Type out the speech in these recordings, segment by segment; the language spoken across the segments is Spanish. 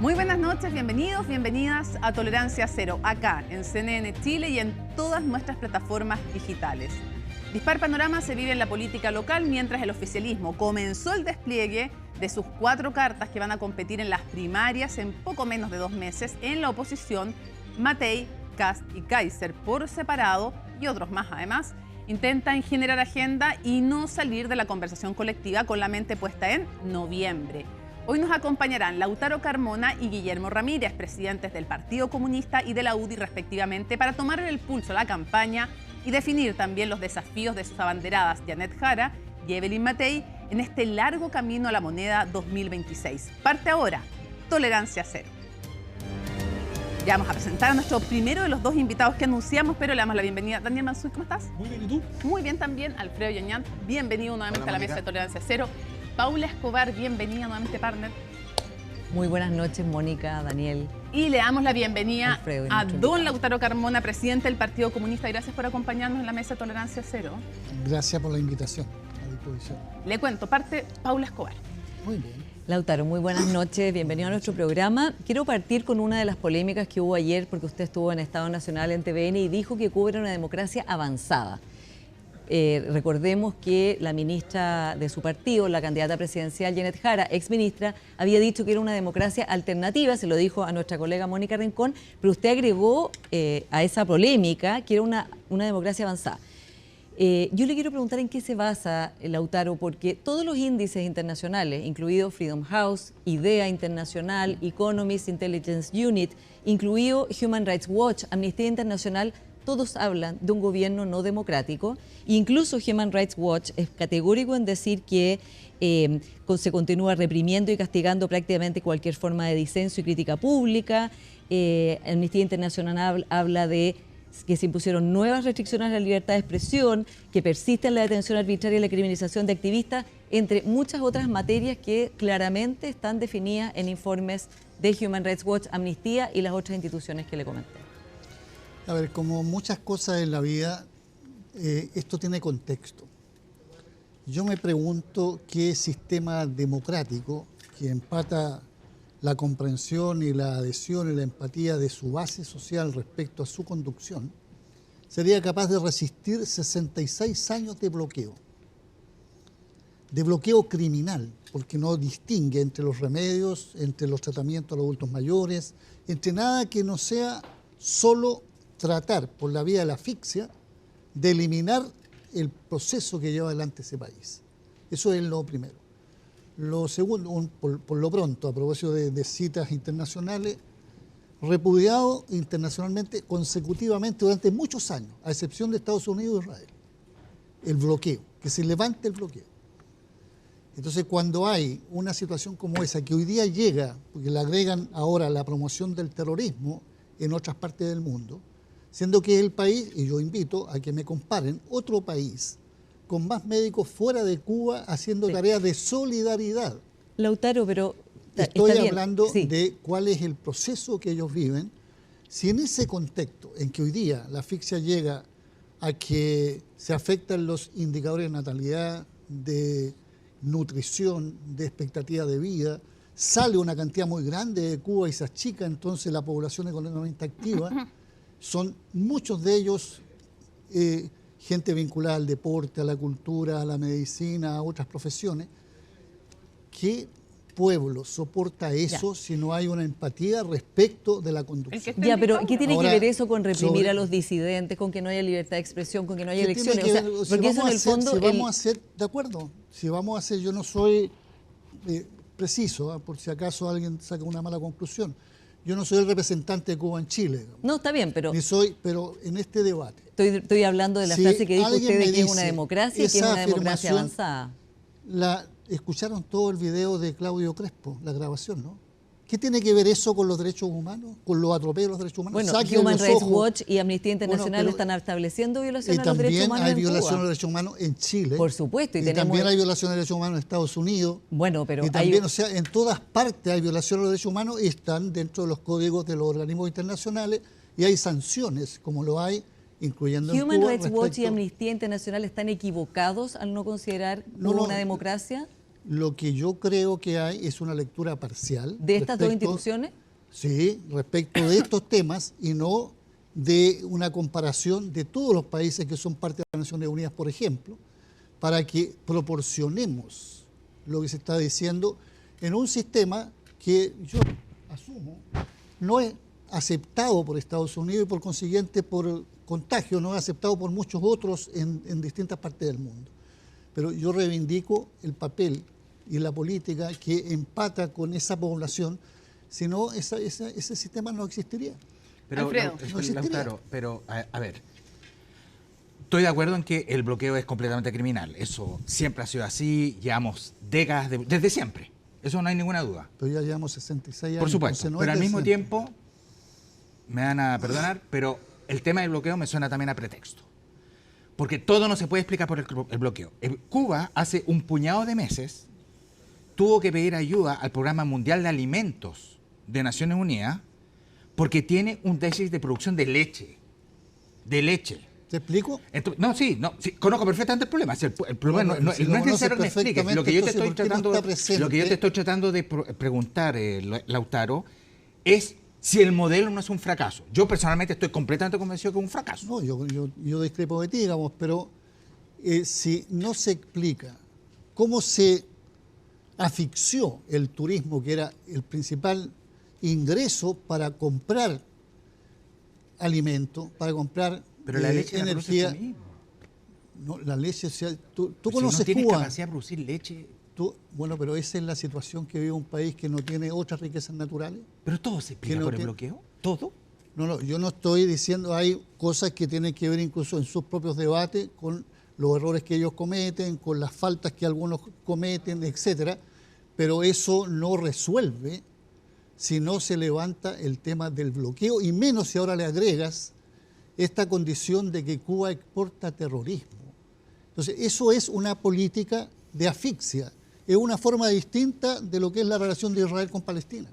Muy buenas noches, bienvenidos, bienvenidas a Tolerancia Cero, acá en CNN Chile y en todas nuestras plataformas digitales. Dispar panorama se vive en la política local mientras el oficialismo comenzó el despliegue de sus 4 cartas que van a competir en las primarias en poco menos de 2 meses. En la oposición, Matei, Kast y Kaiser por separado y otros más además intentan generar agenda y no salir de la conversación colectiva con la mente puesta en noviembre. Hoy nos acompañarán Lautaro Carmona y Guillermo Ramírez, presidentes del Partido Comunista y de la UDI respectivamente, para tomar el pulso a la campaña y definir también los desafíos de sus abanderadas Janet Jara y Evelyn Matei en este largo camino a la moneda 2026. Parte ahora, Tolerancia Cero. Ya vamos a presentar a nuestro primero de los 2 invitados que anunciamos, pero le damos la bienvenida. Daniel Mansuy, ¿cómo estás? Muy bien, ¿y tú? Muy bien también. Alfredo Yoñán, bienvenido nuevamente a la mesa de Tolerancia Cero. Paula Escobar, bienvenida nuevamente, partner. Muy buenas noches, Mónica, Daniel. Y le damos la bienvenida Alfredo, a don Lautaro Carmona, presidente del Partido Comunista. Gracias por acompañarnos en la mesa de Tolerancia Cero. Gracias por la invitación, a disposición. Le cuento, parte Paula Escobar. Muy bien. Lautaro, muy buenas noches, bienvenido a nuestro programa. Quiero partir con una de las polémicas que hubo ayer, porque usted estuvo en Estado Nacional en TVN y dijo que Cuba era una democracia avanzada. Recordemos que la ministra de su partido, la candidata presidencial Janet Jara, exministra, había dicho que era una democracia alternativa, se lo dijo a nuestra colega Mónica Rincón, pero usted agregó a esa polémica que era una democracia avanzada. Yo le quiero preguntar en qué se basa, Lautaro, porque todos los índices internacionales, incluido Freedom House, IDEA Internacional, Economist Intelligence Unit, incluido Human Rights Watch, Amnistía Internacional, todos hablan de un gobierno no democrático. Incluso Human Rights Watch es categórico en decir que se continúa reprimiendo y castigando prácticamente cualquier forma de disenso y crítica pública. Amnistía Internacional habla de que se impusieron nuevas restricciones a la libertad de expresión, que persisten la detención arbitraria y la criminalización de activistas, entre muchas otras materias que claramente están definidas en informes de Human Rights Watch, Amnistía y las otras instituciones que le comenté. A ver, como muchas cosas en la vida, esto tiene contexto. Yo me pregunto qué sistema democrático que empata la comprensión y la adhesión y la empatía de su base social respecto a su conducción sería capaz de resistir 66 años de bloqueo criminal, porque no distingue entre los remedios, entre los tratamientos a los adultos mayores, entre nada que no sea solo tratar por la vía de la asfixia de eliminar el proceso que lleva adelante ese país. Eso es lo primero. Lo segundo, por lo pronto, a propósito de citas internacionales, repudiado internacionalmente consecutivamente durante muchos años, a excepción de Estados Unidos e Israel, el bloqueo, que se levante el bloqueo. Entonces, cuando hay una situación como esa, que hoy día llega, porque le agregan ahora la promoción del terrorismo en otras partes del mundo, siendo que es el país, y yo invito a que me comparen, otro país con más médicos fuera de Cuba haciendo tareas de solidaridad. Lautaro, pero estoy hablando de cuál es el proceso que ellos viven. Si en ese contexto, en que hoy día la asfixia llega a que se afectan los indicadores de natalidad, de nutrición, de expectativa de vida, sale una cantidad muy grande de Cuba y se achica entonces la población económicamente activa, son muchos de ellos gente vinculada al deporte, a la cultura, a la medicina, a otras profesiones. ¿Qué pueblo soporta eso si no hay una empatía respecto de la conducción? Ya, pero ¿qué tiene que ver eso con reprimir a los disidentes, con que no haya libertad de expresión, con que no haya elecciones? O sea, porque eso en el fondo... Si vamos a hacer, de acuerdo, si vamos a hacer, yo no soy preciso, por si acaso alguien saca una mala conclusión. Yo no soy el representante de Cuba en Chile. No, está bien, pero... Pero en este debate... Estoy hablando de la frase que dijo usted de que es una democracia y que es una democracia avanzada. Escucharon todo el video de Claudio Crespo, la grabación, ¿no? ¿Qué tiene que ver eso con los derechos humanos, con los atropellos de los derechos humanos? Bueno, Human Rights Watch y Amnistía Internacional están estableciendo violaciones a los derechos humanos en Cuba. Y también hay violaciones a los derechos humanos en Chile. Por supuesto. Y también hay violaciones a los derechos humanos en Estados Unidos. Bueno, pero y también, o sea, en todas partes hay violaciones a los derechos humanos y están dentro de los códigos de los organismos internacionales y hay sanciones, como lo hay, incluyendo en Cuba. ¿Human Rights Watch y Amnistía Internacional están equivocados al no considerar una democracia? Lo que yo creo que hay es una lectura parcial. ¿De estas dos instituciones? Sí, respecto de estos temas y no de una comparación de todos los países que son parte de las Naciones Unidas, por ejemplo, para que proporcionemos lo que se está diciendo en un sistema que yo asumo no es aceptado por Estados Unidos y por consiguiente por contagio no es aceptado por muchos otros en distintas partes del mundo. Pero yo reivindico el papel y la política que empata con esa población, si no ese sistema no existiría. Pero, Alfredo. No existiría. Lautaro, pero a ver, estoy de acuerdo en que el bloqueo es completamente criminal. Eso siempre ha sido así, llevamos décadas, desde siempre. Eso no hay ninguna duda. Pero ya llevamos 66 años. Por supuesto, entonces no pero es al de mismo siempre. tiempo, me van a perdonar, pero el tema del bloqueo me suena también a pretexto. Porque todo no se puede explicar por el bloqueo. Cuba, hace un puñado de meses, tuvo que pedir ayuda al Programa Mundial de Alimentos de Naciones Unidas porque tiene un déficit de producción de leche. De leche. ¿Te explico? Entonces, sí, conozco perfectamente el problema. Si el problema no es necesario que me expliques. Lo que yo te estoy tratando de preguntar, Lautaro, es si el modelo no es un fracaso. Yo personalmente estoy completamente convencido que es un fracaso. No, yo discrepo de ti, digamos, pero si no se explica cómo se asfixió el turismo, que era el principal ingreso para comprar alimento, para comprar Pero la leche energía. la produce tú mismo. No, la leche, o sea, tú Si conoces no tienes Cuba. capacidad de producir leche, Bueno, pero esa es la situación que vive un país que no tiene otras riquezas naturales. pero todo se explica no por el tiene- bloqueo. Todo. No, yo no estoy diciendo, hay cosas que tienen que ver incluso en sus propios debates con los errores que ellos cometen, con las faltas que algunos cometen, etcétera, pero eso no resuelve si no se levanta el tema del bloqueo, y menos si ahora le agregas esta condición de que Cuba exporta terrorismo. Entonces, eso es una política de asfixia, es una forma distinta de lo que es la relación de Israel con Palestina.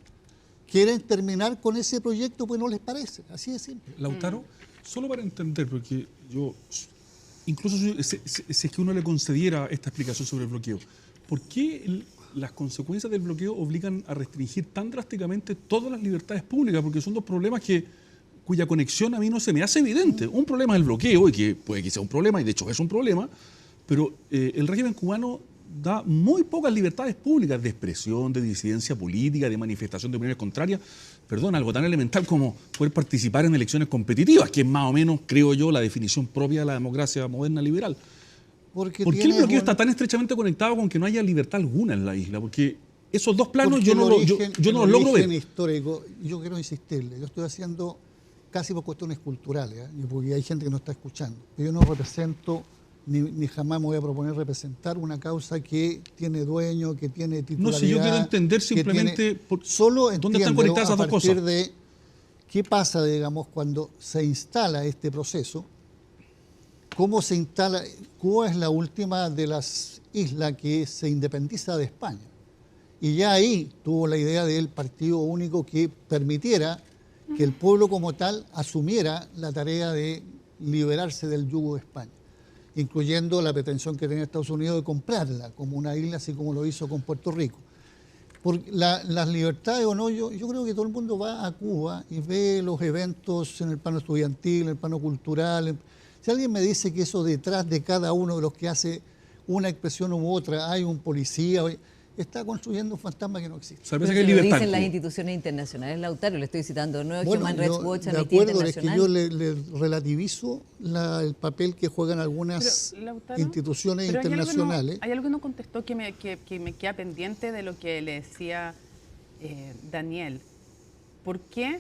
Quieren terminar con ese proyecto, pues no les parece, así de simple. Lautaro, solo para entender, porque yo, incluso si es que uno le concediera esta explicación sobre el bloqueo, ¿por qué las consecuencias del bloqueo obligan a restringir tan drásticamente todas las libertades públicas? Porque son dos problemas cuya conexión a mí no se me hace evidente. Un problema es el bloqueo, y que puede que sea un problema, y de hecho es un problema, pero el régimen cubano da muy pocas libertades públicas de expresión, de disidencia política, de manifestación de opiniones contrarias. Perdón, algo tan elemental como poder participar en elecciones competitivas, que es más o menos, creo yo, la definición propia de la democracia moderna liberal. ¿Por qué el bloqueo está tan estrechamente conectado con que no haya libertad alguna en la isla? Porque esos dos planos yo no los logro ver. Histórico, yo quiero insistirle, yo estoy haciendo casi por cuestiones culturales, porque hay gente que no está escuchando. Yo no represento, ni jamás me voy a proponer representar una causa que tiene dueño, que tiene titularidad. No, si yo quiero entender simplemente solo dónde están conectadas esas dos cosas. A partir de qué pasa, digamos, cuando se instala este proceso, cómo se instala. Cuba es la última de las islas que se independiza de España. Y ya ahí tuvo la idea del partido único que permitiera que el pueblo como tal asumiera la tarea de liberarse del yugo de España, incluyendo la pretensión que tenía Estados Unidos de comprarla como una isla, así como lo hizo con Puerto Rico. Por las libertades o no, yo creo que todo el mundo va a Cuba y ve los eventos en el plano estudiantil, en el plano cultural. Si alguien me dice que eso detrás de cada uno de los que hace una expresión u otra hay un policía, está construyendo un fantasma que no existe. Pero que lo dicen las instituciones internacionales, Lautaro, le estoy citando de nuevo, Human Rights Watch, Amnistía Internacional. Es que yo le relativizo el papel que juegan algunas instituciones internacionales. Hay algo que no contestó que me queda pendiente de lo que le decía Daniel. ¿Por qué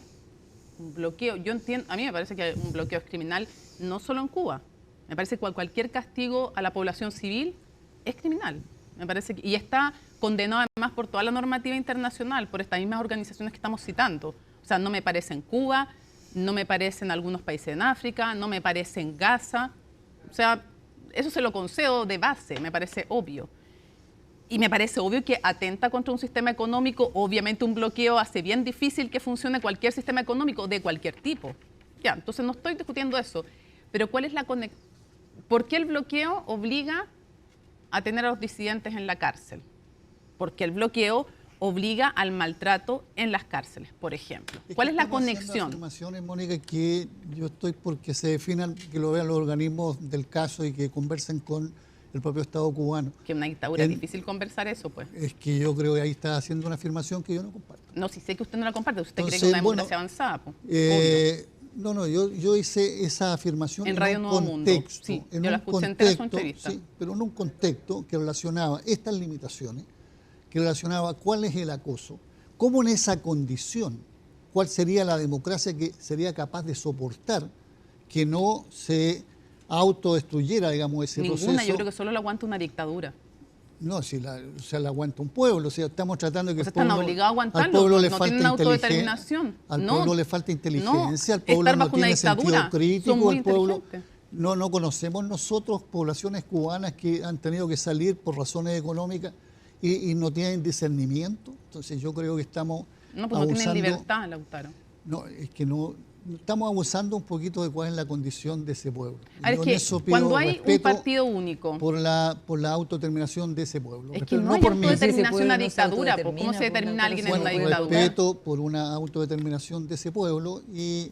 un bloqueo? Yo entiendo, a mí me parece que un bloqueo es criminal no solo en Cuba. Me parece que cualquier castigo a la población civil es criminal. Me parece y está condenado además por toda la normativa internacional, por estas mismas organizaciones que estamos citando. O sea, no me parece en Cuba, no me parece en algunos países en África, no me parece en Gaza. O sea, eso se lo concedo de base, me parece obvio. Y me parece obvio que atenta contra un sistema económico. Obviamente un bloqueo hace bien difícil que funcione cualquier sistema económico de cualquier tipo. Ya, entonces no estoy discutiendo eso. Pero ¿cuál es la conexión? ¿Por qué el bloqueo obliga a tener a los disidentes en la cárcel? porque el bloqueo obliga al maltrato en las cárceles, por ejemplo. ¿Cuál es la conexión? Afirmaciones, Mónica, que yo estoy porque se definan, que lo vean los organismos del caso y que conversen con el propio Estado cubano. Que en una dictadura es difícil conversar eso, pues. Es que yo creo que ahí está haciendo una afirmación que yo no comparto. No, si sé que usted no la comparte, usted cree Entonces, que es una democracia avanzada, pues. No, yo hice esa afirmación En Radio un Nuevo Mundo. contexto, Sí, en yo la un escuché entera su contexto, entrevista. sí, pero en un contexto que relacionaba estas limitaciones, que relacionaba cuál es el acoso, cómo en esa condición, cuál sería la democracia que sería capaz de soportar que no se autodestruyera, digamos, ese Ninguna, proceso. yo creo que solo la aguanta una dictadura. No, si la aguanta un pueblo, o sea, estamos tratando de que O sea, están obligados a aguantarlo, al pueblo le no falta tienen autodeterminación. al No, pueblo le falta inteligencia, al estar pueblo no bajo una tiene dictadura, sentido crítico, son muy el pueblo inteligentes. no conocemos nosotros poblaciones cubanas que han tenido que salir por razones económicas y no tienen discernimiento. Entonces yo creo que estamos No, pues no tienen libertad, Lautaro. No, es que no estamos abusando un poquito de cuál es la condición de ese pueblo. A ver, Yo es en que eso pido cuando hay un respeto partido único, por la autodeterminación de ese pueblo. es que Respeto, no hay por mí, autodeterminación en una no se dictadura, pues, autodetermina, ¿cómo se determina alguien en bueno, una pues, dictadura? respeto por una autodeterminación de ese pueblo y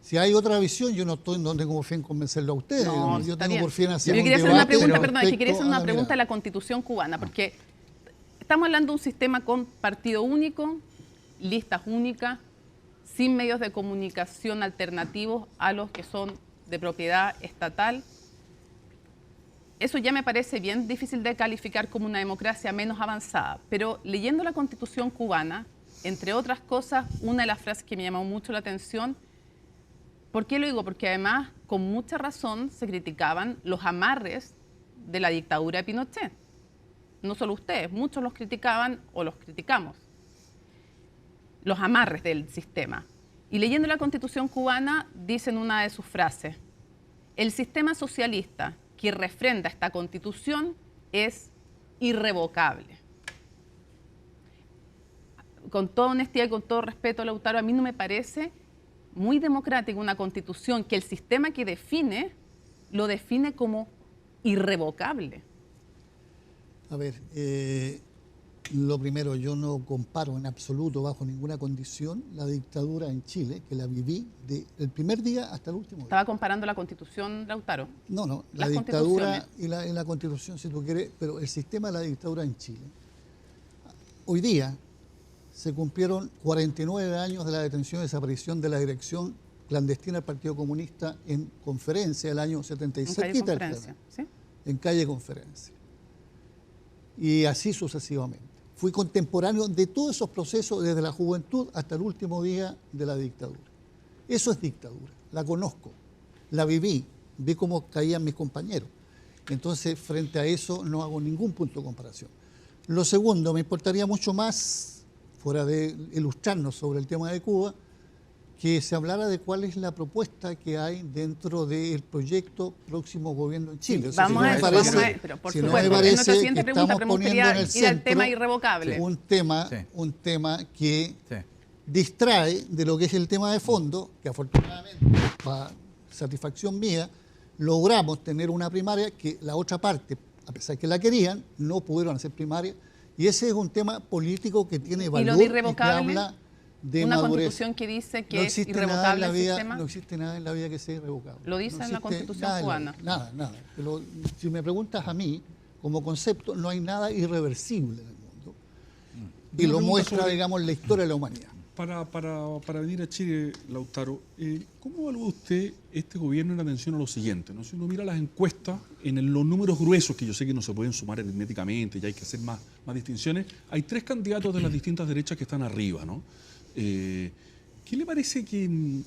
si hay otra visión, yo no tengo por fin en convencerlo a ustedes. No, digamos. Yo está tengo bien. por fin en hacer Yo un quería hacer una debate pregunta, perdón, es que respecto quería hacer a una la pregunta de mirada. la Constitución cubana, porque estamos hablando de un sistema con partido único, listas únicas, sin medios de comunicación alternativos a los que son de propiedad estatal. Eso ya me parece bien difícil de calificar como una democracia menos avanzada, pero leyendo la Constitución cubana, entre otras cosas, una de las frases que me llamó mucho la atención, ¿por qué lo digo? Porque además, con mucha razón, se criticaban los amarres de la dictadura de Pinochet. No solo ustedes, muchos los criticaban o los criticamos. Los amarres del sistema. Y leyendo la Constitución cubana, dicen una de sus frases: el sistema socialista que refrenda esta Constitución es irrevocable. Con toda honestidad y con todo respeto, Lautaro, a mí no me parece muy democrática una Constitución que el sistema que define lo define como irrevocable. A ver, lo primero, yo no comparo en absoluto, bajo ninguna condición, la dictadura en Chile, que la viví del primer día hasta el último día. Estaba comparando la Constitución, Lautaro. No, la Las dictadura constituciones. y la constitución, si tú quieres, pero el sistema de la dictadura en Chile. Hoy día se cumplieron 49 años de la detención y desaparición de la dirección clandestina del Partido Comunista en Conferencia, el año 76. En calle Conferencia, ¿sí? En calle Conferencia. Y así sucesivamente. Fui contemporáneo de todos esos procesos desde la juventud hasta el último día de la dictadura. Eso es dictadura, la conozco, la viví, vi cómo caían mis compañeros. Entonces, frente a eso no hago ningún punto de comparación. Lo segundo, me importaría mucho más, fuera de ilustrarnos sobre el tema de Cuba, que se hablara de cuál es la propuesta que hay dentro del proyecto próximo gobierno en Chile. O sea, Vamos si no a me eso, parece- vamos a eso, pero por si no supuesto, me en parece nuestra que siguiente pregunta, estamos pero me poniendo gustaría en el ir al centro tema irrevocable. un tema, Sí. un tema que Sí. distrae de lo que es el tema de fondo, que afortunadamente, para satisfacción mía, logramos tener una primaria que la otra parte, a pesar que la querían, no pudieron hacer primaria. Y ese es un tema político que tiene valor de y que irrevocable? habla de Una madurez. Constitución que dice que No es existe nada en irrevocable la el vida, sistema. no existe nada en la vida que sea irrevocable. Lo dice en la existe Constitución nada en la cubana. vida, nada. Pero si me preguntas a mí, como concepto, no hay nada irreversible en el mundo. Y Una lo pregunta muestra, sobre- digamos, la historia de la humanidad. Para venir a Chile, Lautaro, ¿cómo evalúa usted este gobierno en atención a lo siguiente? ¿No? Si uno mira las encuestas, los números gruesos, que yo sé que no se pueden sumar aritméticamente y hay que hacer más distinciones, hay 3 candidatos de las distintas derechas que están arriba, ¿no? ¿Qué le parece que,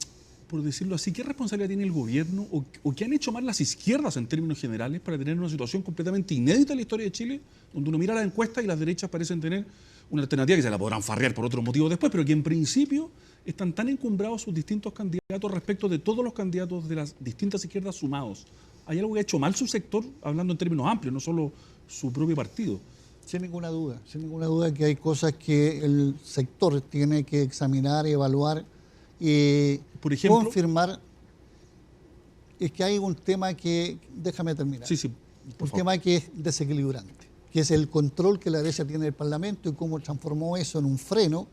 por decirlo así, qué responsabilidad tiene el gobierno o qué han hecho mal las izquierdas en términos generales para tener una situación completamente inédita en la historia de Chile, donde uno mira las encuestas y las derechas parecen tener una alternativa que se la podrán farrear por otros motivos después, pero que en principio están tan encumbrados sus distintos candidatos respecto de todos los candidatos de las distintas izquierdas sumados? ¿Hay algo que ha hecho mal su sector, hablando en términos amplios, no solo su propio partido? Sin ninguna duda que hay cosas que el sector tiene que examinar, evaluar y Por ejemplo, confirmar. Es que hay un tema que, déjame terminar, Sí, por un favor. tema que es desequilibrante. que es el control que la derecha tiene del Parlamento y cómo transformó eso en un freno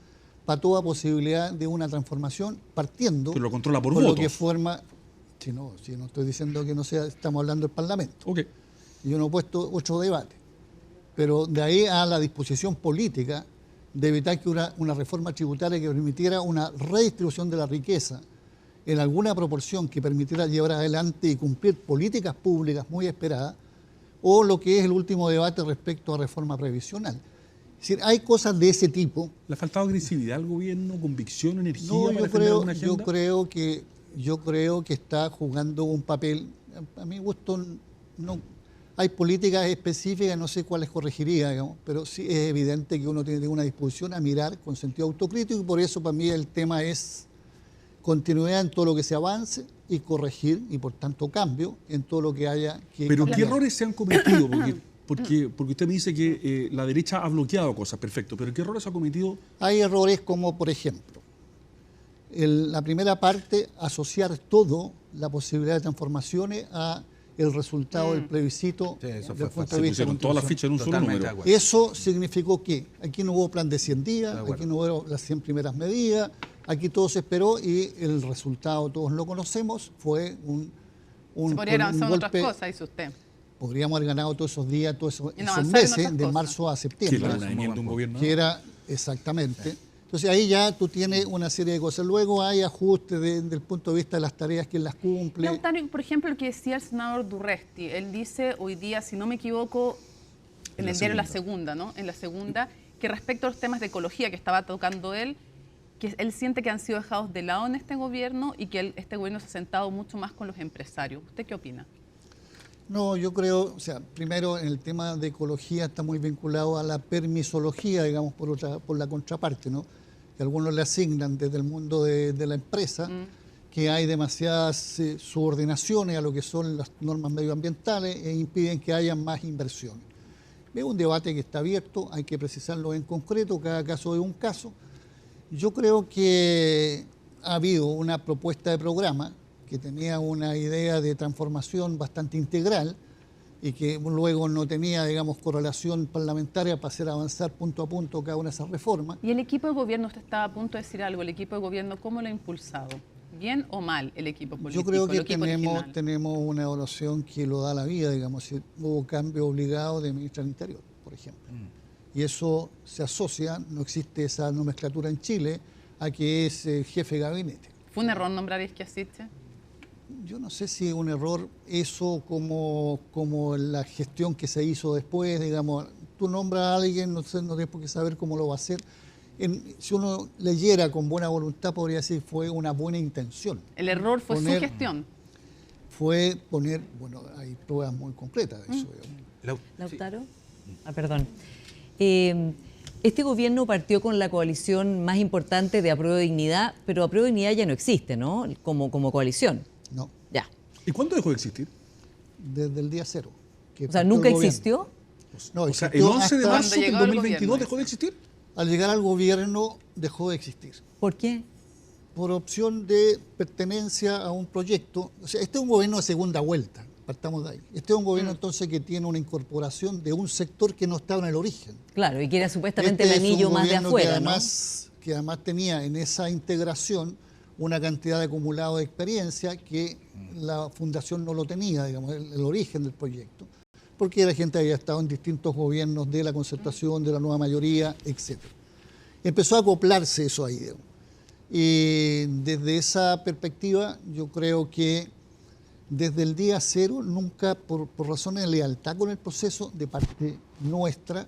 para toda posibilidad de una transformación, partiendo Pero lo controla por lo votos. que forma... Si no estoy diciendo que no sea, estamos hablando del Parlamento. Ok. Yo no he puesto otro debate. Pero de ahí a la disposición política de evitar que una reforma tributaria que permitiera una redistribución de la riqueza en alguna proporción que permitiera llevar adelante y cumplir políticas públicas muy esperadas, o lo que es el último debate respecto a reforma previsional. Es decir, hay cosas de ese tipo. ¿Le ha faltado agresividad al gobierno, convicción, energía No, para defender alguna agenda? yo creo que está jugando un papel, a mi gusto, no, hay políticas específicas, no sé cuáles corregiría, digamos, pero sí es evidente que uno tiene una disposición a mirar con sentido autocrítico y por eso para mí el tema es continuidad en todo lo que se avance y corregir y por tanto cambio en todo lo que haya que Pero ¿qué cambiar. errores se han cometido? Porque usted me dice que la derecha ha bloqueado cosas, perfecto, pero ¿qué errores ha cometido? Hay errores como, por ejemplo, la primera parte, asociar todo, la posibilidad de transformaciones, a el resultado del plebiscito Sí, eso desde fue el punto Se de vista pusieron todas las constitucional. fichas en un solo Totalmente de número. acuerdo. Eso significó que aquí no hubo plan de 100 días, De acuerdo. aquí no hubo las 100 primeras medidas, aquí todo se esperó y el resultado todos lo conocemos, fue un Se podría haber avanzado en otras golpe. cosas, dice usted. Podríamos haber ganado todos esos días, todos esos, Y no esos avanzar en meses, otras de cosas. marzo a Que septiembre. la Claro, ordenamiento de un gobierno. Que era exactamente. Entonces ahí ya tú tienes una serie de cosas. Luego hay ajustes desde el punto de vista de las tareas que las cumple. Lautaro, por ejemplo, lo que decía el senador Durresti, él dice hoy día, si no me equivoco, en el diario La Segunda, ¿no? En La Segunda, que respecto a los temas de ecología que estaba tocando él, que él siente que han sido dejados de lado en este gobierno y que este gobierno se ha sentado mucho más con los empresarios. ¿Usted qué opina? No, yo creo, o sea, primero en el tema de ecología está muy vinculado a la permisología, digamos, por la contraparte, ¿no? Que algunos le asignan desde el mundo de la empresa, que hay demasiadas subordinaciones a lo que son las normas medioambientales e impiden que haya más inversiones. Es un debate que está abierto, hay que precisarlo en concreto, cada caso es un caso. Yo creo que ha habido una propuesta de programa que tenía una idea de transformación bastante integral y que luego no tenía, digamos, correlación parlamentaria para hacer avanzar punto a punto cada una de esas reformas. Y el equipo de gobierno, usted estaba a punto de decir algo, el equipo de gobierno, ¿cómo lo ha impulsado? ¿Bien o mal el equipo político? Yo creo el que equipo original? tenemos una evaluación que lo da la vida, digamos, si hubo cambio obligado de ministra del Interior, por ejemplo. Y eso se asocia, no existe esa nomenclatura en Chile, a que es jefe de gabinete. ¿Fue un error nombrar a Isquiasiche? Yo no sé si es un error eso como la gestión que se hizo después, digamos, tú nombras a alguien, no tienes por qué saber cómo lo va a hacer. Si uno leyera con buena voluntad, podría decir fue una buena intención. El error fue Poner- su gestión. Fue poner, bueno, hay pruebas muy concretas de eso, digamos. Lautaro. Ah, perdón. Este gobierno partió con la coalición más importante de Apruebo Dignidad, pero Apruebo Dignidad ya no existe, ¿no? Como coalición. No, Ya. ¿Y cuándo dejó de existir? desde el día cero. Que O sea, partió ¿nunca el gobierno. existió? No, O sea, el existió 11 de hasta- marzo Cuando del llegó el 2022 gobierno, dejó de existir. Al llegar al gobierno dejó de existir. ¿Por qué? Por opción de pertenencia a un proyecto. O sea, este es un gobierno de segunda vuelta, partamos de ahí. Este es un gobierno entonces que tiene una incorporación de un sector que no estaba en el origen. Claro, y que era supuestamente Este el es un anillo más de gobierno afuera, que además tenía en esa integración una cantidad de acumulado de experiencia que la fundación no lo tenía, digamos, el origen del proyecto, porque la gente había estado en distintos gobiernos de la concertación, de la nueva mayoría, etc. Empezó a acoplarse eso ahí, digamos. Y desde esa perspectiva yo creo que desde el día cero, nunca por razones de lealtad con el proceso de parte nuestra,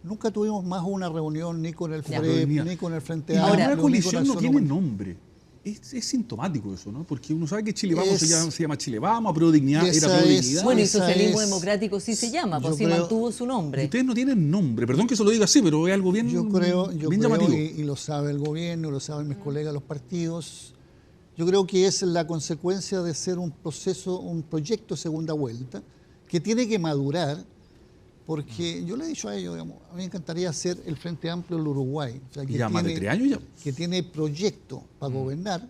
nunca tuvimos más una reunión ni con el Ya. FREP, ni con el Frente Y la Amplio, nueva ni coalición con no Acción tiene Humana. nombre. Es sintomático eso, ¿no? Porque uno sabe que Chile Vamos Es- se llama Chile Vamos, Apruebo Dignidad era Esa Apruebo es- Dignidad. Bueno, y Esa socialismo es- democrático sí se llama, yo pues sí creo- mantuvo su Y nombre. ustedes no tienen nombre, perdón que se lo diga así, pero es algo bien, Yo creo bien llamativo. y lo sabe el gobierno, lo saben mis colegas, los partidos. Yo creo que es la consecuencia de ser un proceso, un proyecto de segunda vuelta, que tiene que madurar, porque yo le he dicho a ellos, digamos, a mí me encantaría hacer el Frente Amplio del Uruguay. O sea, Y ya más de 3 años ya. que tiene proyecto para gobernar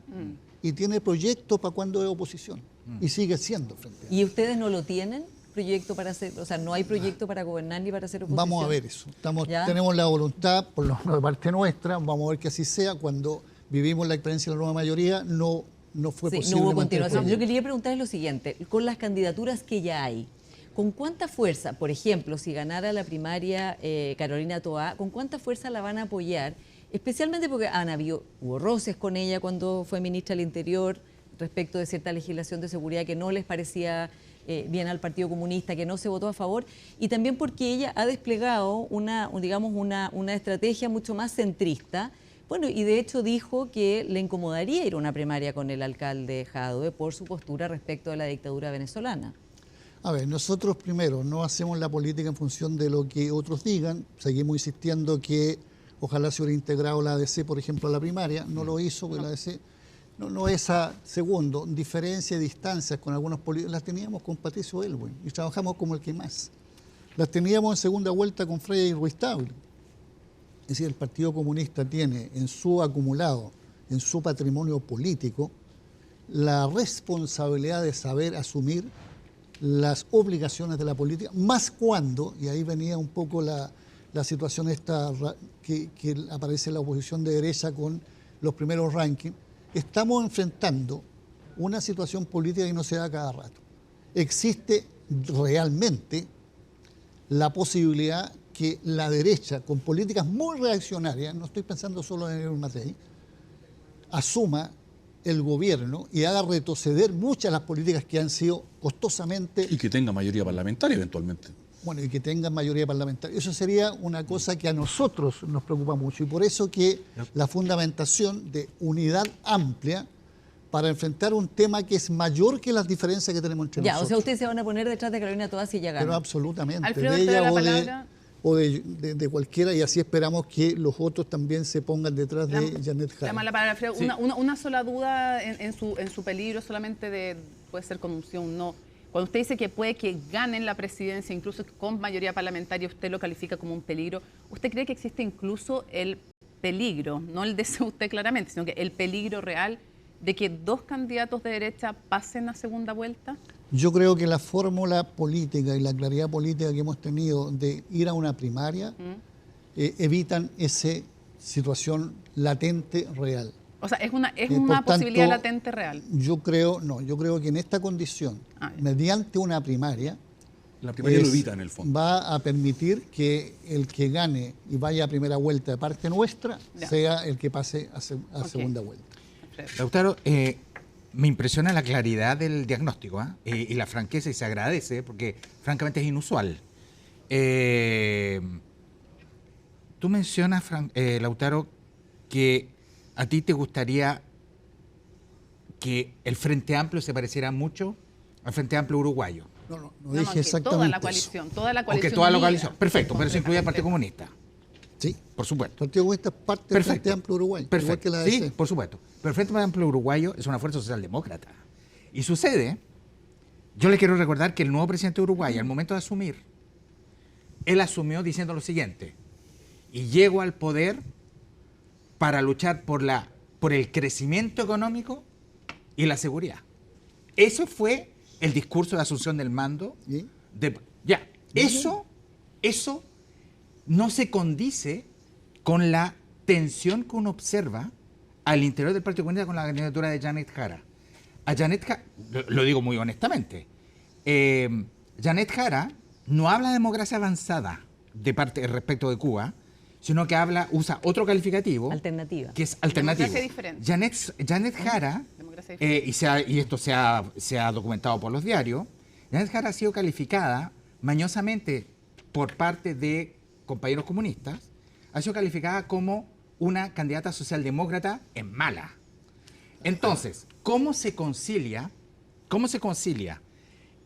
y tiene proyecto para cuando es oposición. Y sigue siendo Frente Amplio. ¿Y ustedes no lo tienen? proyecto para hacer, o sea, no hay proyecto para gobernar ni para hacer oposición. Vamos a ver eso. ¿Ya? Tenemos la voluntad, por lo menos de parte nuestra, vamos a ver que así sea. Cuando vivimos la experiencia de la nueva mayoría, no fue Sí, posible. no hubo mantener continuación. el Yo proyecto. quería preguntarles lo siguiente, con las candidaturas que ya hay, ¿con cuánta fuerza, por ejemplo, si ganara la primaria Carolina Toá, con cuánta fuerza la van a apoyar? Especialmente porque hubo roces con ella cuando fue ministra del Interior respecto de cierta legislación de seguridad que no les parecía bien al Partido Comunista, que no se votó a favor, y también porque ella ha desplegado una estrategia mucho más centrista. Bueno, y de hecho dijo que le incomodaría ir a una primaria con el alcalde Jadwe por su postura respecto de la dictadura venezolana. A ver, nosotros primero no hacemos la política en función de lo que otros digan. Seguimos insistiendo que ojalá se hubiera integrado la ADC, por ejemplo, a la primaria. No lo hizo, porque la ADC no esa. Segundo, diferencia y distancias con algunos políticos las teníamos con Patricio Aylwin y trabajamos como el que más. Las teníamos en segunda vuelta con Frei Ruiz-Tagle. Es decir, el Partido Comunista tiene en su acumulado, en su patrimonio político, la responsabilidad de saber asumir las obligaciones de la política, más cuando, y ahí venía un poco la situación esta que aparece en la oposición de derecha con los primeros rankings, estamos enfrentando una situación política que no se da cada rato. Existe realmente la posibilidad que la derecha, con políticas muy reaccionarias, no estoy pensando solo en el Matei, asuma el gobierno y haga retroceder muchas de las políticas que han sido costosamente... Y que tenga mayoría parlamentaria eventualmente. Bueno, y que tengan mayoría parlamentaria. Eso sería una cosa que a nosotros nos preocupa mucho y por eso que la fundamentación de unidad amplia para enfrentar un tema que es mayor que las diferencias que tenemos entre nosotros. O sea, ustedes se van a poner detrás de Carolina Toá si ella gana. Pero absolutamente, Alfredo, de te doy ella la o palabra. de cualquiera, y así esperamos que los otros también se pongan detrás de Janet Jara. La palabra, Alfredo. Sí. Una sola duda en su peligro, solamente puede ser con un sí o un no. Cuando usted dice que puede que ganen la presidencia, incluso con mayoría parlamentaria, usted lo califica como un peligro. ¿Usted cree que existe incluso el peligro, no el deseo usted claramente, sino que el peligro real de que dos candidatos de derecha pasen a segunda vuelta? Yo creo que la fórmula política y la claridad política que hemos tenido de ir a una primaria evitan esa situación latente real. O sea, es una Por posibilidad tanto, latente real. Yo creo que en esta condición, Ya. mediante una primaria, La primaria lo evita en el fondo. va a permitir que el que gane y vaya a primera vuelta de parte nuestra Ya. sea el que pase a segunda vuelta. Alfredo. Lautaro, me impresiona la claridad del diagnóstico y la franqueza, y se agradece porque francamente es inusual. Tú mencionas, Lautaro, que a ti te gustaría que el Frente Amplio se pareciera mucho al Frente Amplio uruguayo. No No, dije que exactamente toda la eso. coalición, toda la O coalición. que toda la unida coalición. Perfecto, pero eso incluye al completamente. Partido Comunista. Sí, Por supuesto. el Partido Comunista es parte del Perfecto. Frente Amplio Uruguay, igual Perfecto. que la Sí, ADC. por supuesto. Pero el Frente Amplio Uruguayo es una fuerza socialdemócrata. Y sucede, yo le quiero recordar que el nuevo presidente de Uruguay, al momento de asumir, él asumió diciendo lo siguiente: y llego al poder para luchar por el crecimiento económico y la seguridad. Eso fue el discurso de asunción del mando. ¿Y? Eso no se condice con la tensión que uno observa al interior del Partido Comunista con la candidatura de Janet Jara. A Janet Jara, lo digo muy honestamente, Janet Jara no habla de democracia avanzada respecto de Cuba, sino que usa otro calificativo. Alternativa. Que es alternativo. Democracia diferente. Janet Jara, Democracia diferente. y esto se ha documentado por los diarios, Janet Jara ha sido calificada mañosamente por parte de compañeros comunistas, ha sido calificada como una candidata socialdemócrata en mala. Entonces, ¿cómo se concilia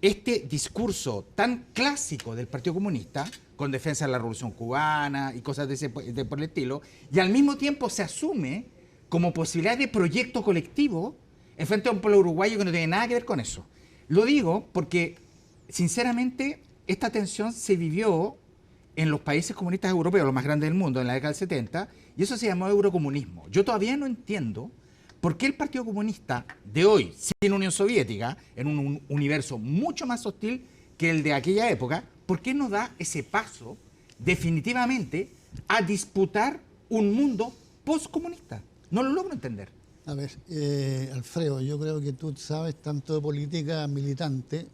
este discurso tan clásico del Partido Comunista con defensa de la Revolución Cubana y cosas por el estilo, y al mismo tiempo se asume como posibilidad de proyecto colectivo en frente a un pueblo uruguayo que no tiene nada que ver con eso? Lo digo porque, sinceramente, esta tensión se vivió en los países comunistas europeos, los más grandes del mundo, en la década del 70, y eso se llamó eurocomunismo. Yo todavía no entiendo por qué el Partido Comunista de hoy, sin Unión Soviética, en un universo mucho más hostil que el de aquella época, ¿por qué no da ese paso definitivamente a disputar un mundo postcomunista? No lo logro entender. A ver, Alfredo, yo creo que tú sabes tanto de política militante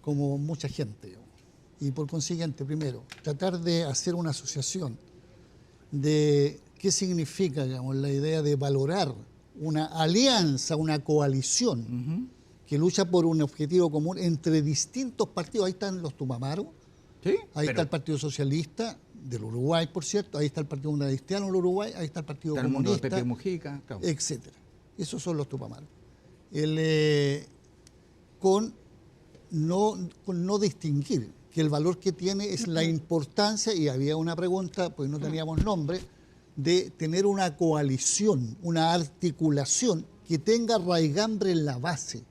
como mucha gente, digamos. Y por consiguiente, primero, tratar de hacer una asociación de qué significa, digamos, la idea de valorar una alianza, una coalición que lucha por un objetivo común entre distintos partidos. Ahí están los Tupamaros, ¿Sí? ahí está el Partido Socialista del Uruguay, por cierto, ahí está el Partido Comunista Cristiano del Uruguay, ahí está el Partido Está el mundo de Comunista, Pepe Mujica, claro. etcétera. Esos son los Tupamaros. Con no distinguir que el valor que tiene es la importancia, y había una pregunta, pues no teníamos nombre, de tener una coalición, una articulación que tenga raigambre en la base.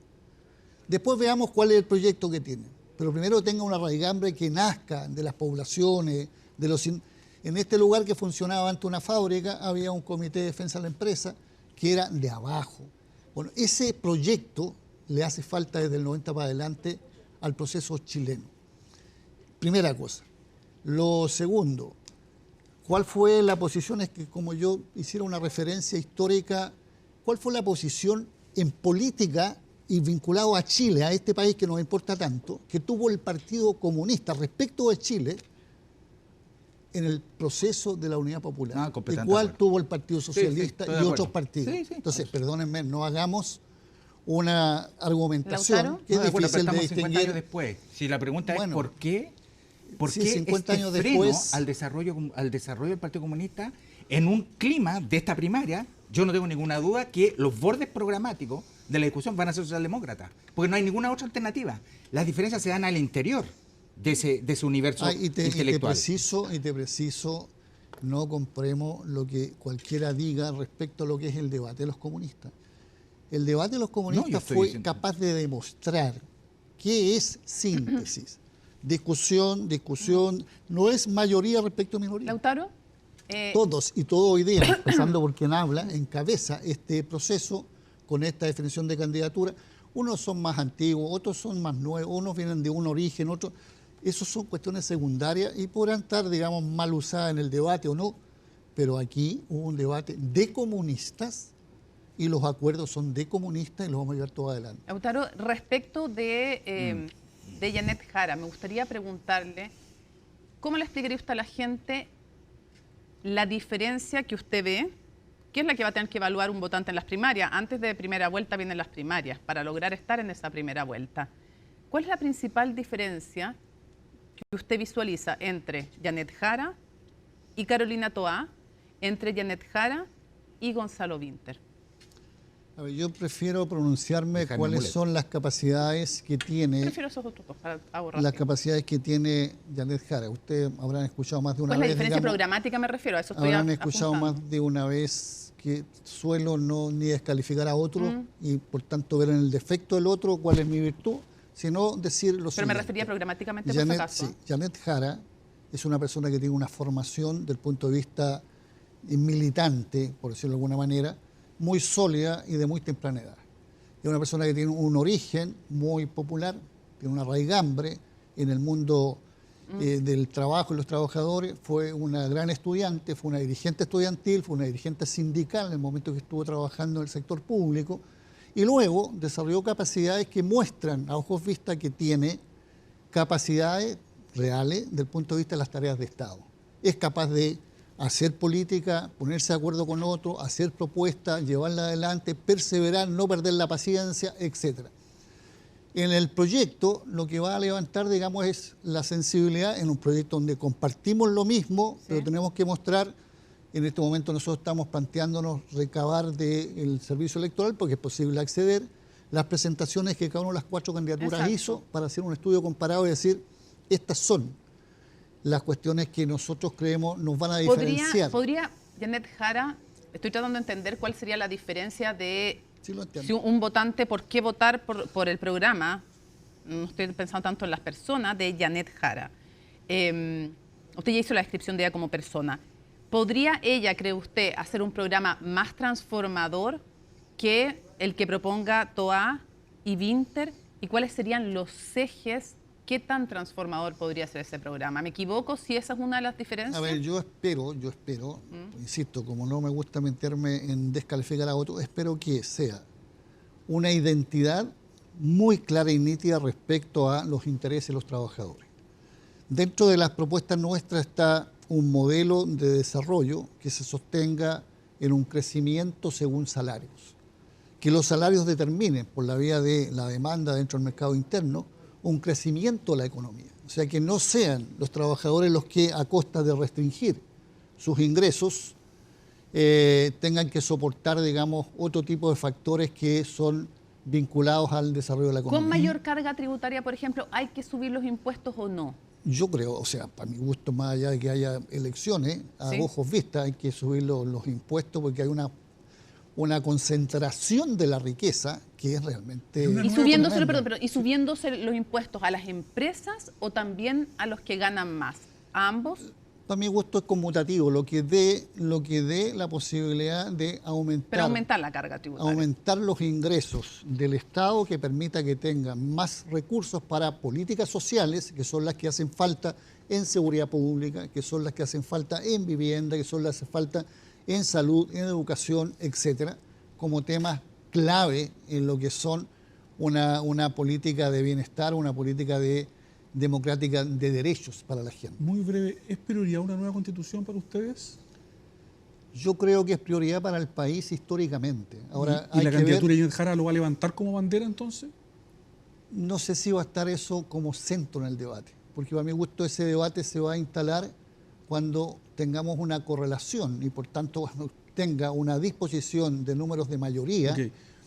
Después veamos cuál es el proyecto que tiene. Pero primero tenga una raigambre que nazca de las poblaciones, de los... En este lugar que funcionaba ante una fábrica había un comité de defensa de la empresa que era de abajo. Bueno, ese proyecto le hace falta desde el 90 para adelante al proceso chileno. Primera cosa. Lo segundo, ¿cuál fue la posición? Es que como yo hiciera una referencia histórica, ¿cuál fue la posición en política y vinculado a Chile, a este país que nos importa tanto, que tuvo el Partido Comunista respecto de Chile en el proceso de la Unidad Popular? ¿Y cuál tuvo el Partido Socialista y otros partidos? Sí, sí. Entonces, perdónenme, no hagamos una argumentación que es difícil de 50 distinguir. años después. Si la pregunta es ¿por qué? ¿Por Sí, qué 50 este años freno después- al desarrollo del Partido Comunista en un clima de esta primaria? Yo no tengo ninguna duda que los bordes programáticos de la discusión van a ser socialdemócratas, porque no hay ninguna otra alternativa. Las diferencias se dan al interior de ese universo intelectual. Y te preciso, no compremos lo que cualquiera diga respecto a lo que es el debate de los comunistas. El debate de los No, yo comunistas estoy fue diciendo- capaz de demostrar qué es síntesis. Discusión, no es mayoría respecto a minoría. Lautaro, Todos y todo hoy día, empezando por quien habla, encabeza este proceso con esta definición de candidatura. Unos son más antiguos, otros son más nuevos, unos vienen de un origen, otros... Esos son cuestiones secundarias y podrán estar, digamos, mal usadas en el debate o no, pero aquí hubo un debate de comunistas y los acuerdos son de comunistas y los vamos a llevar todo adelante. Lautaro, respecto de Janet Jara, me gustaría preguntarle, ¿cómo le explicaría usted a la gente la diferencia que usted ve? ¿Qué es la que va a tener que evaluar un votante en las primarias? Antes de primera vuelta vienen las primarias, para lograr estar en esa primera vuelta. ¿Cuál es la principal diferencia que usted visualiza entre Janet Jara y Carolina Toá, entre Janet Jara y Gonzalo Vinter? A ver, yo prefiero pronunciarme Jaime cuáles Mulet. son las capacidades que tiene... Prefiero esos otros dos para ahorrar Las tiempo. capacidades que tiene Janet Jara. Ustedes habrán escuchado más de una Pues la vez. diferencia digamos, programática me refiero, a eso estoy habrán escuchado apuntando. más de una vez que suelo no ni descalificar a otro y por tanto ver en el defecto del otro cuál es mi virtud, sino decir lo Pero me siguiente. refería programáticamente por si Janet, acaso. sí, Janet Jara es una persona que tiene una formación del punto de vista militante, por decirlo de alguna manera, muy sólida y de muy temprana edad. Es una persona que tiene un origen muy popular, tiene una raigambre en el mundo del trabajo y los trabajadores, fue una gran estudiante, fue una dirigente estudiantil, fue una dirigente sindical en el momento que estuvo trabajando en el sector público y luego desarrolló capacidades que muestran a ojos vista que tiene capacidades reales del punto de vista de las tareas de Estado. Es capaz de hacer política, ponerse de acuerdo con otro, hacer propuestas, llevarla adelante, perseverar, no perder la paciencia, etc. En el proyecto lo que va a levantar, digamos, es la sensibilidad en un proyecto donde compartimos lo mismo, pero tenemos que mostrar, en este momento nosotros estamos planteándonos recabar del servicio electoral, porque es posible acceder, las presentaciones que cada una de las 4 candidaturas Exacto. hizo para hacer un estudio comparado y decir, estas son las cuestiones que nosotros creemos nos van a diferenciar. ¿Podría Janet Jara, estoy tratando de entender cuál sería la diferencia de Sí, lo entiendo. si un votante, por qué votar por el programa, no estoy pensando tanto en las personas, de Janet Jara. Usted ya hizo la descripción de ella como persona. ¿Podría ella, cree usted, hacer un programa más transformador que el que proponga Toá y Vinter? ¿Y cuáles serían los ejes ¿Qué tan transformador podría ser ese programa? ¿Me equivoco si esa es una de las diferencias? A ver, yo espero, insisto, como no me gusta meterme en descalificar a otro, espero que sea una identidad muy clara y nítida respecto a los intereses de los trabajadores. Dentro de las propuestas nuestras está un modelo de desarrollo que se sostenga en un crecimiento según salarios. Que los salarios determinen, por la vía de la demanda dentro del mercado interno, un crecimiento de la economía. O sea, que no sean los trabajadores los que, a costa de restringir sus ingresos, tengan que soportar, digamos, otro tipo de factores que son vinculados al desarrollo de la economía. ¿Con mayor carga tributaria, por ejemplo, hay que subir los impuestos o no? Yo creo, o sea, para mi gusto, más allá de que haya elecciones, a ojos vistas hay que subir los impuestos porque hay una concentración de la riqueza que es realmente... ¿Y subiéndose los impuestos a las empresas o también a los que ganan más? ¿A ambos? Para mi gusto es conmutativo, lo que dé la posibilidad de aumentar la carga tributaria. Aumentar los ingresos del Estado que permita que tengan más recursos para políticas sociales, que son las que hacen falta en seguridad pública, que son las que hacen falta en vivienda, que son las que hacen falta en salud, en educación, etcétera, como temas clave en lo que son una política de bienestar, una política democrática de derechos para la gente. Muy breve, ¿es prioridad una nueva constitución para ustedes? Yo creo que es prioridad para el país históricamente. Ahora, ¿Y la candidatura de Janet Jara lo va a levantar como bandera entonces? No sé si va a estar eso como centro en el debate, porque para mi gusto ese debate se va a instalar cuando tengamos una correlación y por tanto tenga una disposición de números de mayoría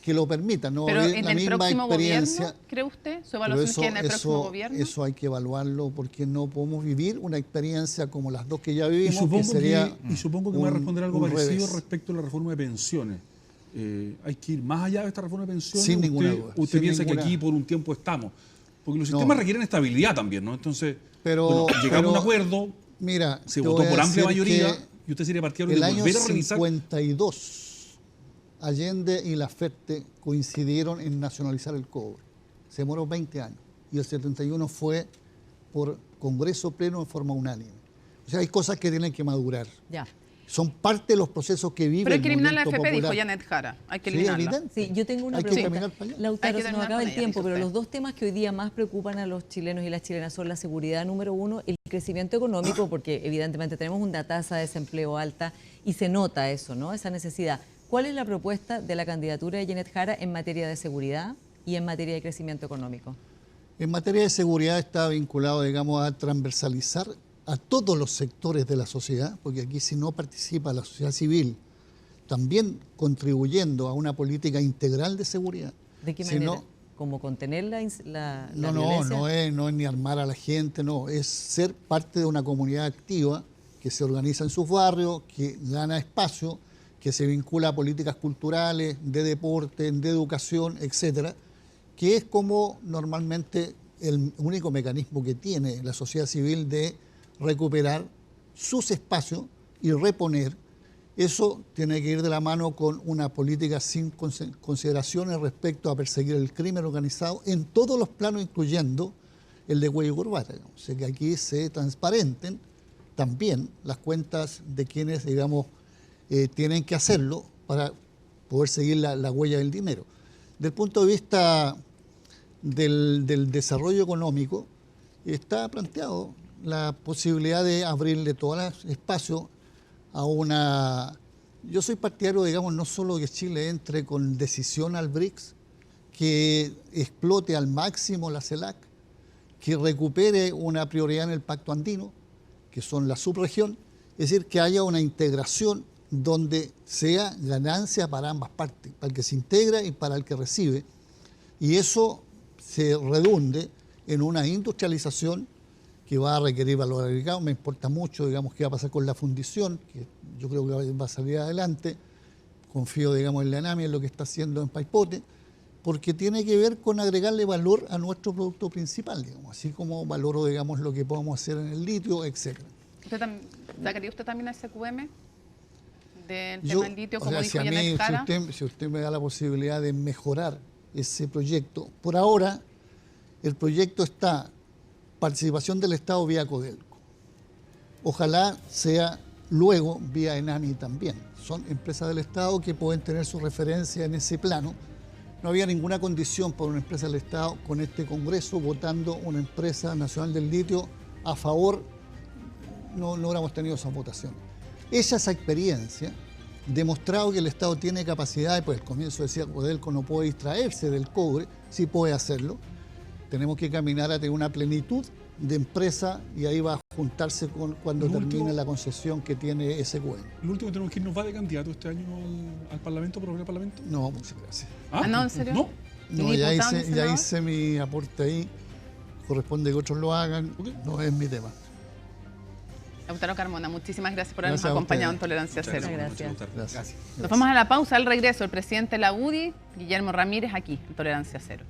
que lo permitan. No pero haber en la el misma próximo experiencia. Gobierno, ¿cree usted? ¿Su evaluación es que en el próximo gobierno? Eso hay que evaluarlo porque no podemos vivir una experiencia como las dos que ya vivimos. Y supongo que me va a responder algo parecido revés. Respecto a la reforma de pensiones. Hay que ir más allá de esta reforma de pensiones. Sin ninguna duda. ¿Usted piensa que aquí por un tiempo estamos? Porque los sistemas requieren estabilidad también, ¿no? Entonces, llegamos a un acuerdo, mira, se votó por amplia mayoría y usted sería partidario de volver a revisar. El año 52, Allende y Laferte coincidieron en nacionalizar el cobre. Se demoró 20 años. Y el 71 fue por Congreso Pleno en forma unánime. O sea, hay cosas que tienen que madurar. Ya. Son parte de los procesos que vive pero hay que el eliminar la movimiento AFP, popular. dijo Janet Jara. Hay que eliminarla. Evidente. Sí, yo tengo una hay pregunta. Que caminar para allá. Lautaro, Hay que se nos terminar acaba con el ella, tiempo, dice pero usted. los dos temas que hoy día más preocupan a los chilenos y las chilenas son la seguridad, número uno, el crecimiento económico, porque evidentemente tenemos una tasa de desempleo alta y se nota eso, ¿no? Esa necesidad. ¿Cuál es la propuesta de la candidatura de Janet Jara en materia de seguridad y en materia de crecimiento económico? En materia de seguridad está vinculado, digamos, a transversalizar a todos los sectores de la sociedad, porque aquí si no participa la sociedad civil, también contribuyendo a una política integral de seguridad. ¿De qué manera? ¿Cómo contener la violencia? No es ni armar a la gente, no, es ser parte de una comunidad activa que se organiza en sus barrios, que gana espacio, que se vincula a políticas culturales, de deporte, de educación, etcétera, que es como normalmente el único mecanismo que tiene la sociedad civil de recuperar sus espacios y reponer. Eso tiene que ir de la mano con una política sin consideraciones respecto a perseguir el crimen organizado en todos los planos, incluyendo el de cuello y corbata. O sea, que aquí se transparenten también las cuentas de quienes, digamos, tienen que hacerlo para poder seguir la huella del dinero. Del punto de vista del desarrollo económico, está planteado la posibilidad de abrirle todo el espacio a una... Yo soy partidario, digamos, no solo que Chile entre con decisión al BRICS, que explote al máximo la CELAC, que recupere una prioridad en el Pacto Andino, que son la subregión, es decir, que haya una integración donde sea ganancia para ambas partes, para el que se integra y para el que recibe, y eso se redunde en una industrialización que va a requerir valor agregado. Me importa mucho, digamos, qué va a pasar con la fundición, que yo creo que va a salir adelante. Confío, digamos, en la ENAMI, en lo que está haciendo en Paipote, porque tiene que ver con agregarle valor a nuestro producto principal, digamos, así como valoro, digamos, lo que podamos hacer en el litio, etc. ¿Sacaría usted también el SQM del tema del litio, como dijo Janet Jara? Si usted me da la posibilidad de mejorar ese proyecto, por ahora el proyecto está participación del Estado vía Codelco. Ojalá sea luego vía Enami también. Son empresas del Estado que pueden tener su referencia en ese plano. No había ninguna condición para una empresa del Estado con este Congreso votando una empresa nacional del litio a favor, no hubiéramos tenido esas votaciones. Esa experiencia, demostrado que el Estado tiene capacidad, pues al comienzo decía Codelco no puede distraerse del cobre, sí puede hacerlo. Tenemos que caminar a tener una plenitud de empresa y ahí va a juntarse cuando termine la concesión que tiene SQM. Lo último que tenemos que ir, ¿nos va de candidato este año al Parlamento, por el Parlamento? No, muchas gracias. Ah, ¿no? ¿En serio? ¿No? No, ¿Y ya diputado ni hice senador? mi aporte ahí. Corresponde que otros lo hagan, Ok. no es mi tema. Lautaro Carmona, muchísimas gracias por Gracias habernos a acompañado en ustedes. Tolerancia Muchas Cero. Gracias. Lautaro. Gracias. Nos vamos a la pausa. Al regreso, el presidente de la UDI, Guillermo Ramírez, aquí en Tolerancia Cero.